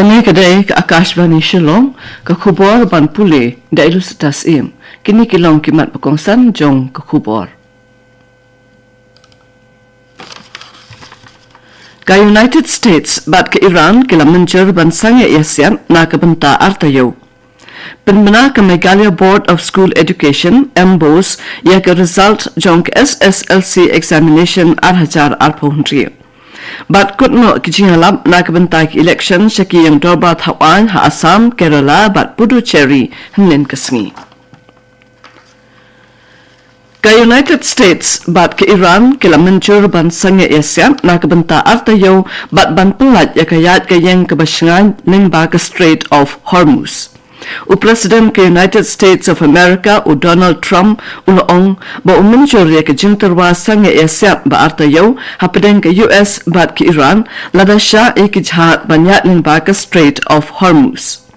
Kami kadai ke Akashvani Shillong ke khubor ban pule da ilusitas im. Kini kilong kimat pekongsan jong ke khubor. Ka United States bat ke Iran kila menjer ban sanga ASEAN na ke benta artayo. Penmena ke Meghalaya Board of School Education MBOS ya ke result jong ke SSLC examination arhajar arpohundri. Bat kutno kijingalap na kebentai election syaki yang dorba Taiwan ha Assam, Kerala bat Puducherry henen kesengi. Ka United States bat ke Iran kila mencur ban sanga ASEAN na kebenta artayo bat ban pelat ya kayat ke yang kebasengan ning ba ke Strait of Hormuz. Presiden ke United States of America Donald Trump uloong ba mencur ya ke jinterwa sanga ASEAN ba artayo hapedeng ke US bat ke Iran ladasya ikijhat banyak ning ba ke Strait of Hormuz.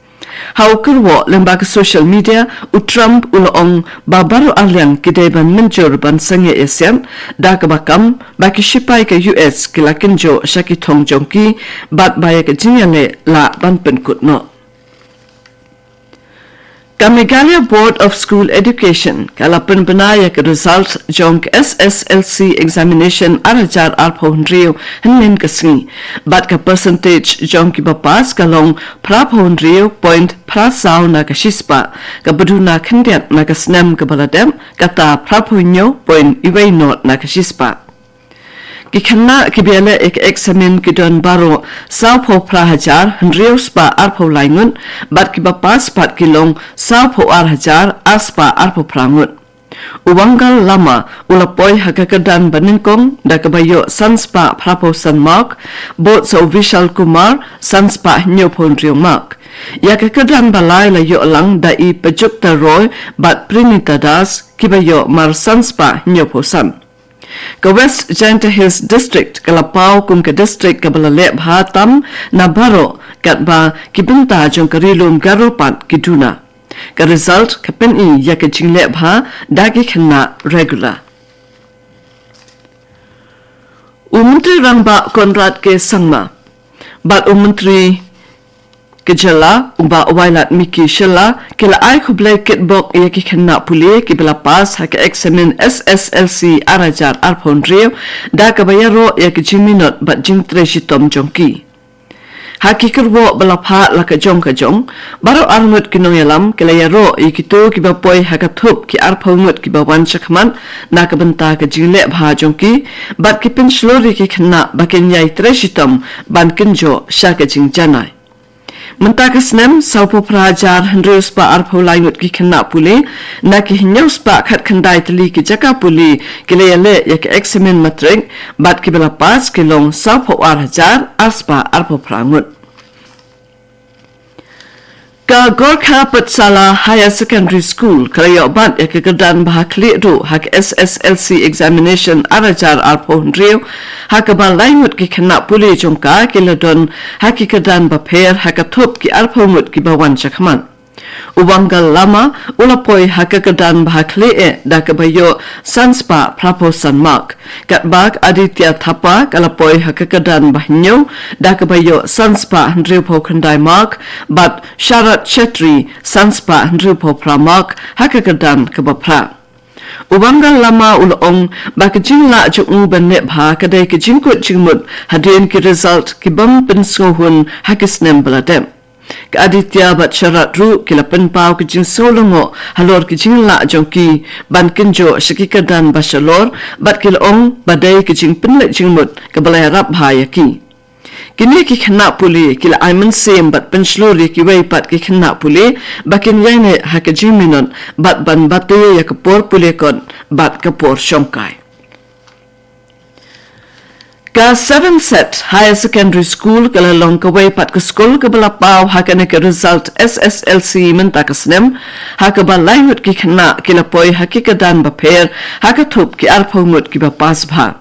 Hau kerwo lembaga social media Trump uloong ba baru aliang kidai ban mencur ban sanga ASEAN da kebakam baki shipai ke US kilakinjo syaki thong jongki bat baya ke jinyange la ban penkutno. Ka Meghalaya Board of School Education kala penbenaya ke result jong ke SSLC examination arajar arpohundrio henen kesengi bat ka percentage jong ki bapas kalong prapohundrio point prasau na ka shispa ka beduna kendiat na ka snem ke baladem kata prapoinyo point iway not na ka shispa. Kikana kibiala ek examin kidon baro sao po prahajar hendrio spa arpo laingun bat kibapas pat kilong sao po arhajar aspa arpo prangut. Uwanggal lama ulapoy hagakadan baningkong da kabayo sanspa prapo san mark bot sa official kumar sanspa nyo pondrio mark. Ya kakadan balay layo lang da i pajukta roy bat prinita das kibayo mar sanspa nyo po san. Ka West Janta Hills District kalapau kum ka district ka balalep hatam na baro kat ba kibenta jong karilum garopat kiduna. Ka result ka peni ya ka jinglep ha dagi kena regular. Menteri Rangba Konrad ke Sangma bat Menteri Kejala umba wailat Miki Shilla kila ai kublai kitbok ya ki kena puli ki bela pas ha ke examin SSLC arajar arpondrio da ka bayaro ya ki jiminot bat jing treshitom jongki. Ha ki kerwo bela pha la ka jong baro armut kinong yalam kila yaro ya ki tu ki bapoy ha ka thup ki arpongut ki bawan chakman na ka benta ka jingle bha jongki bat ki pin shlori ki kena bakin yai treshitom ban kinjo sha ka jing janai. Mentakas nem saupo prajar hendrius pa arpo laingut ki kena puli na ki hinyaus pa khat khandai tali ki jaka puli kilele ya ki examen matrik bat ki bela pas ki long saupo arhajar aspa arpo prangut. Ka Gorkha Patsala Higher Secondary School kalayo bat ya kegedan bahakli do hak SSLC examination arajar arpo hendrio hak ba laingut ki kena puli jongka kiladon hak kegedan baper hak thup ki arpo mut ki bawan chakman. Uwanggal lama ulapoy hakakedan bahakli da kabayo sanspa prapo sanmak kat bag Aditya Thapa kalapoy hakakedan bahnyo da kabayo sanspa hendrio po kandai mark bat Sharat Chetri sanspa hendrio po pramak hakakedan kabapra. Uwanggal lama ulong baka jingla jung banep ha kadai ke jingkut jingmut hadin ki result ki bam pensohun hakisnem baladem. Ka Aditya bat Sharat ru kila penpau ke jing solongo halor ke jingla jongki ban kenjo syakikadan basalor bat kila ong badai ke jing penlet jingmut ke balai rap hayaki. Kini ki kena puli kila aiman sem bat penslori ki wei pat ki kena puli bakin yaine ha ke jingminon bat ban batu ya kapor puli kon bat kapor syomkai. Ka 7 set Higher Secondary School kala long kawai pat ke school ke belapau hakane ke result SSLC menta kasnem haka ba laingut ki kena kilapoi hakikadan baper haka thup ki arphomut ki bapas bha.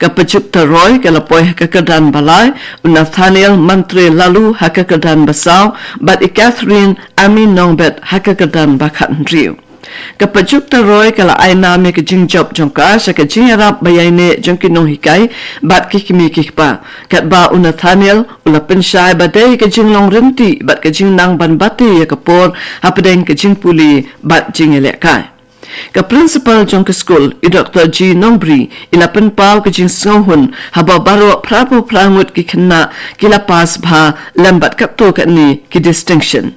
Ka pachukta roy kilapoi hakikadan balai Nathaniel Mantri lalu hakikadan basau bat Catherine Amin Nongbet hakikadan bakhat rio. Kapajuk taroy kala aina me ka jing job jongka sa ka jing arab bayane jongki nong hikai bat kikimi kikpa kat ba Nathaniel ula penshai badai ka jing long renti bat ka jing nang ban bati ya kapor hapadeng ka jing puli bat jing elekai ka principal jong ka school I Dr. G Nongbri ilapan pau ka jing sngahun haba baro prapo prangut ki khanna kila pas bha lambat kapto ka ni ki distinction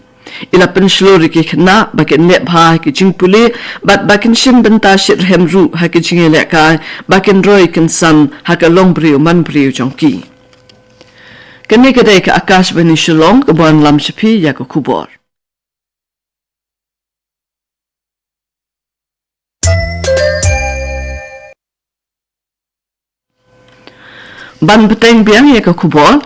ilapan shlori ki khanna bakin le bha ki jing puli bat bakin shim banta shit hemru ha ki jing elekai bakin roy kan sam ha ka longbri manbri jong ki kani kadai ka Akashvani Shillong ka bon lam shapi ya ka kubor ban beteng biang ya ka kubor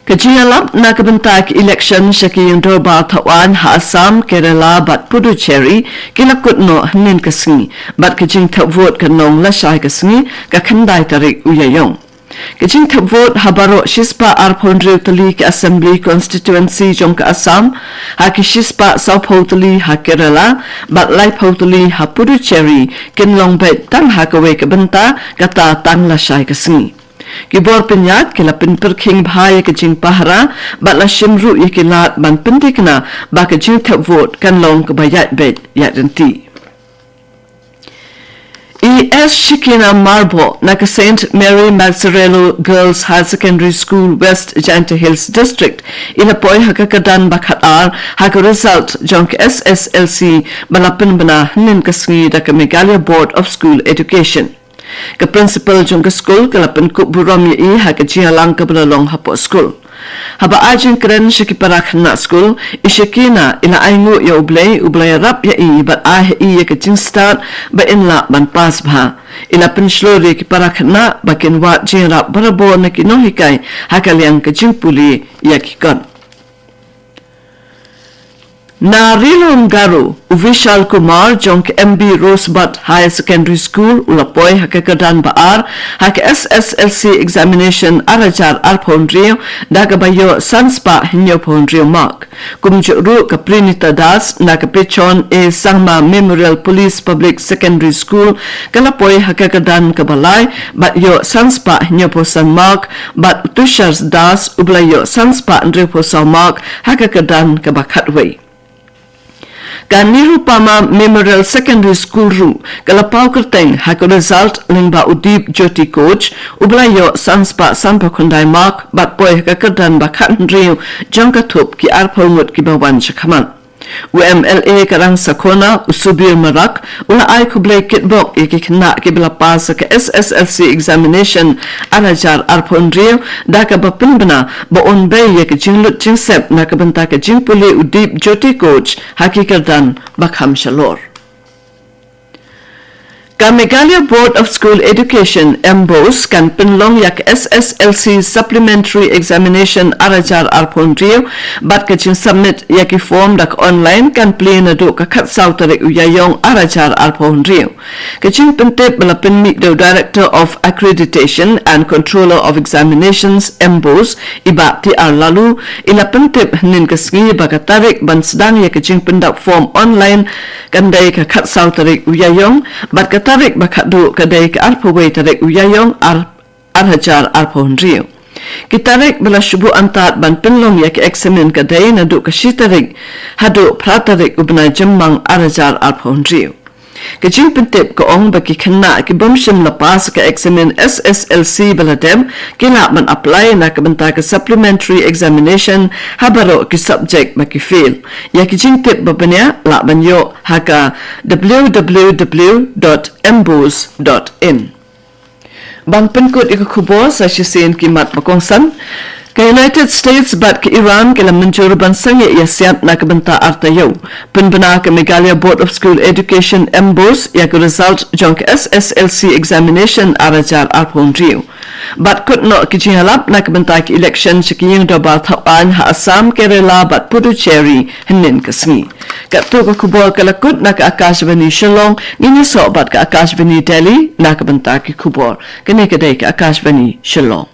kajialap na kabentak election shaki yung dorba tawan ha Assam Kerala bat Puducherry kilakut no hanin kasngi bat kajing thap vote kanong la shai kasngi ka khandai tarik uyayong kajing thap vote habaro shispa arphondre tali ka assembly constituency jong ka Assam ha ki shispa South Tali ha Kerala bat lai Tali ha Puducherry kinlong bet tang ha ka we ka benta kata tang la shai kasngi Kibor penyat kila pinter king bahaya kejing pahara batla shimru ikilat ban pentikna ba kejing tap vote kan long kebayat bed yat renti. E.S. Shikina Marbo na ka St. Mary Mazzarello Girls High Secondary School West Janta Hills District inapoy hakakadan bakhatar haka result jong SSLC balapin bana hanin kasngi da ka Meghalaya Board of School Education. Ka principal jong ka school kalapan ko buram yi ha ka jialang ka balalong hapo school haba ajin kren shiki parak na school ishikina ila aingu ya ublay rap ya I bat ah I ya ka jing start ba inla ban pas bha ila penslori ki parak na bakin wa jing rap barabo na kinohikai ha ka liang ka jing puli ya ki kon Narilon Garu, Vishal Kumar, Jonk MB Rosebud High Secondary School, Ulapoy, Hakakadan Baar, Hak SSLC examination Arajar Alpondrio, Dagabayo Sanspa Hinyo Pondrio Mark. Kumjuru Kaprinita Das, Nakapichon E Sangma Memorial Police Public Secondary School, Kalapoy Hakakadan Kabalai, But Yo Sanspa Hinyo Posan Mark, But Tushars Das, Ublayo Sanspa Andrepo Mark, Hakakadan Kabakatway. Kaniru Pama Memorial Secondary School Ru kalapau kerteng hak result lingba udip joti coach ublayo sanspa sampa kundai mark bat boy kakerdan bakat ndriu jangkatup ki arpongut ki bawan shakaman UMLA karang sakona usubir marak ula ay kublay kitbok ikikna ki bilapasa ka SSLC examination arajar arpondrio daka bapinbana baon bay ya kijinglut jingsep na kabanta ka jingpuli udip joti coach hakikardan bakham shalor Ka Meghalaya Board of School Education MBOS kan penlong yak SSLC Supplementary Examination arajar arpondrio bat kajing submit yaki form dak online kan play na do ka khatsaw tarik uyayong arajar arpondrio kajing pentep balapin meet the Director of Accreditation and Controller of Examinations MBOS iba ti arlalu ila pentep nin kasngi bakatarik ban sedang ya kajing pendak form online kandai ka khatsaw tarik uyayong bat tarik bakadu kadai ke arpawai tarik uyayong arhajar arpondrio kitarik bela shubu antat ban penlong ya ke eksamen kadai na du kashitarik hadu pratarik ubna jemmang arhajar arpondrio kajing pentip ko ong baki kena ki bomshim lapas ka eksamen SSLC baladem kila man apply na kabanta ka supplementary examination habaro ki subject baki fail ya kajing tip babanya la banyo haka www.mbos.in bang penkut ikakubor sa sisen kimat makongsan Ka United States bat ke Iran ke lam menjur bansang ya siap na kabanta artayo penbena ke Meghalaya Board of School Education MBOS ya ke result jong SSLC examination arajar arpondrio bat kut no ke jihalap na kabanta ke election shikiyeng do ba thawan ha Assam Kerala bat Puducherry hinin kasngi kat tu ko kubor kalakut na ka Akashvani Shillong ngini so bat ka Akashvani Delhi na kabanta ke kubor kene kedai ka Akashvani Shillong